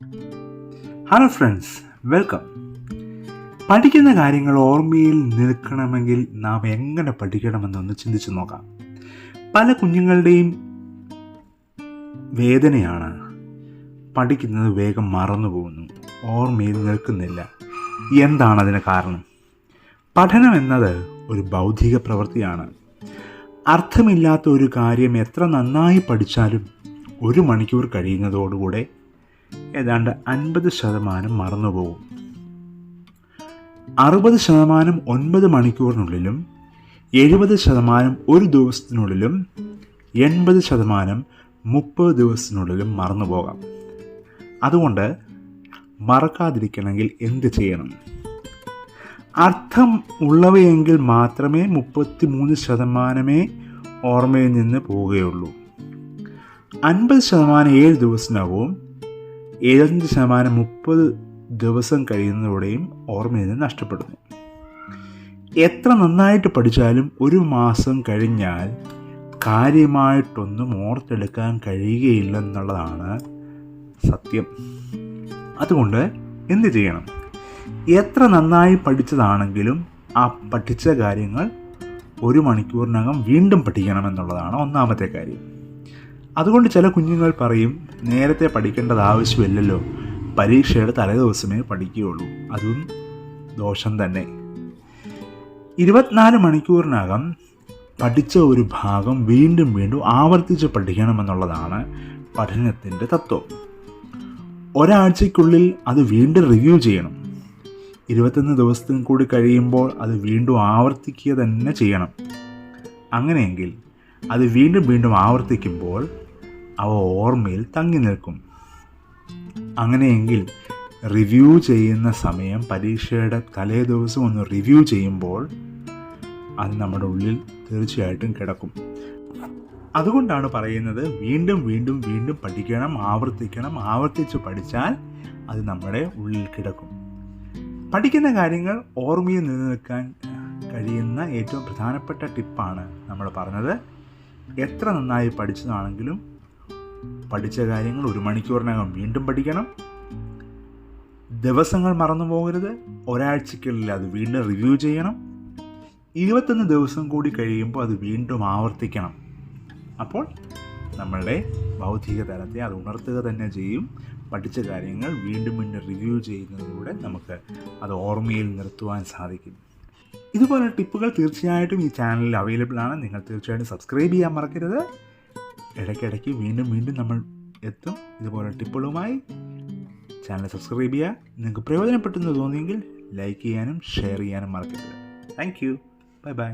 Hello friends, welcome. പഠിക്കുന്ന കാര്യങ്ങൾ ഓർമ്മയിൽ നിൽക്കണമെങ്കിൽ നാം എങ്ങനെ പഠിക്കണമെന്നൊന്ന് ചിന്തിച്ചു നോക്കാം. പല കുഞ്ഞുങ്ങളുടെയും വേദനയാണ് പഠിക്കുന്നത് വേഗം മറന്നു പോകുന്നു, ഓർമ്മയിൽ നിൽക്കുന്നില്ല. എന്താണ് അതിന് കാരണം? പഠനം എന്നത് ഒരു ബൗദ്ധിക പ്രവൃത്തിയാണ്. അർത്ഥമില്ലാത്ത ഒരു കാര്യം എത്ര നന്നായി പഠിച്ചാലും 1 മണിക്കൂർ കഴിയുന്നതോടുകൂടെ ഏതാണ്ട് 50% മറന്നുപോകും. 60% 9 മണിക്കൂറിനുള്ളിലും, 70% 1 ദിവസത്തിനുള്ളിലും, 80% 30 ദിവസത്തിനുള്ളിലും മറന്നുപോകാം. അതുകൊണ്ട് മറക്കാതിരിക്കണമെങ്കിൽ എന്ത് ചെയ്യണം? അർത്ഥം ഉള്ളവയെങ്കിൽ മാത്രമേ 33% ഓർമ്മയിൽ നിന്ന് പോവുകയുള്ളൂ. 50% 7 ദിവസത്തിനകവും, 75% 30 ദിവസം കഴിയുന്നതോടെയും ഓർമ്മയിൽ നിന്ന് നഷ്ടപ്പെടുന്നു. എത്ര നന്നായിട്ട് പഠിച്ചാലും 1 മാസം കഴിഞ്ഞാൽ കാര്യമായിട്ടൊന്നും ഓർത്തെടുക്കാൻ കഴിയുകയില്ലെന്നുള്ളതാണ് സത്യം. അതുകൊണ്ട് എന്ത് ചെയ്യണം? എത്ര നന്നായി പഠിച്ചതാണെങ്കിലും ആ പഠിച്ച കാര്യങ്ങൾ 1 മണിക്കൂറിനകം വീണ്ടും പഠിക്കണമെന്നുള്ളതാണ് ഒന്നാമത്തെ കാര്യം. അതുകൊണ്ട് ചില കുഞ്ഞുങ്ങൾ പറയും, നേരത്തെ പഠിക്കേണ്ടത് ആവശ്യമില്ലല്ലോ, പരീക്ഷയുടെ തലേദിവസമേ പഠിക്കുകയുള്ളൂ. അതും ദോഷം തന്നെ. 24 മണിക്കൂറിനകം പഠിച്ച ഒരു ഭാഗം വീണ്ടും വീണ്ടും ആവർത്തിച്ച് പഠിക്കണമെന്നുള്ളതാണ് പഠനത്തിൻ്റെ തത്വം. ഒരാഴ്ചയ്ക്കുള്ളിൽ അത് വീണ്ടും റിവ്യൂ ചെയ്യണം. 21 ദിവസത്തിനും കൂടി കഴിയുമ്പോൾ അത് വീണ്ടും ആവർത്തിക്കുക തന്നെ ചെയ്യണം. അങ്ങനെയെങ്കിൽ അത് വീണ്ടും വീണ്ടും ആവർത്തിക്കുമ്പോൾ അവ ഓർമ്മയിൽ തങ്ങി നിൽക്കും. അങ്ങനെയെങ്കിൽ റിവ്യൂ ചെയ്യുന്ന സമയം പരീക്ഷയുടെ തലേ ദിവസം ഒന്ന് റിവ്യൂ ചെയ്യുമ്പോൾ അത് നമ്മുടെ ഉള്ളിൽ തീർച്ചയായിട്ടും കിടക്കും. അതുകൊണ്ടാണ് പറയുന്നത്, വീണ്ടും വീണ്ടും വീണ്ടും പഠിക്കണം, ആവർത്തിച്ച് പഠിച്ചാൽ അത് നമ്മുടെ ഉള്ളിൽ കിടക്കും. പഠിക്കുന്ന കാര്യങ്ങൾ ഓർമ്മയിൽ നിലനിൽക്കാൻ കഴിയുന്ന ഏറ്റവും പ്രധാനപ്പെട്ട ടിപ്പാണ് നമ്മൾ പറഞ്ഞത്. എത്ര നന്നായി പഠിച്ചതാണെങ്കിലും പഠിച്ച കാര്യങ്ങൾ 1 മണിക്കൂറിനകം വീണ്ടും പഠിക്കണം. ദിവസങ്ങൾ മറന്നു പോകരുത്. ഒരാഴ്ചയ്ക്കുള്ളിൽ അത് വീണ്ടും റിവ്യൂ ചെയ്യണം. 21 ദിവസം കൂടി കഴിയുമ്പോൾ അത് വീണ്ടും ആവർത്തിക്കണം. അപ്പോൾ നമ്മളുടെ ബൗദ്ധിക തലത്തെ അത് ഉണർത്തുക തന്നെ ചെയ്യും. പഠിച്ച കാര്യങ്ങൾ വീണ്ടും വീണ്ടും റിവ്യൂ ചെയ്യുന്നതിലൂടെ നമുക്ക് അത് ഓർമ്മയിൽ നിർത്തുവാൻ സാധിക്കും. ഇതുപോലെ ടിപ്പുകൾ തീർച്ചയായിട്ടും ഈ ചാനലിൽ അവൈലബിൾ ആണ്. നിങ്ങൾ തീർച്ചയായിട്ടും സബ്സ്ക്രൈബ് ചെയ്യാൻ മറക്കരുത്. ഇടയ്ക്കിടയ്ക്ക് വീണ്ടും വീണ്ടും നമ്മൾ എത്തും ഇതുപോലെ ടിപ്പുകളുമായി. ചാനൽ സബ്സ്ക്രൈബ് ചെയ്യുക. നിങ്ങൾക്ക് പ്രയോജനപ്പെട്ടെന്ന് തോന്നിയെങ്കിൽ ലൈക്ക് ചെയ്യാനും ഷെയർ ചെയ്യാനും മറക്കരുത്. Thank you. Bye bye.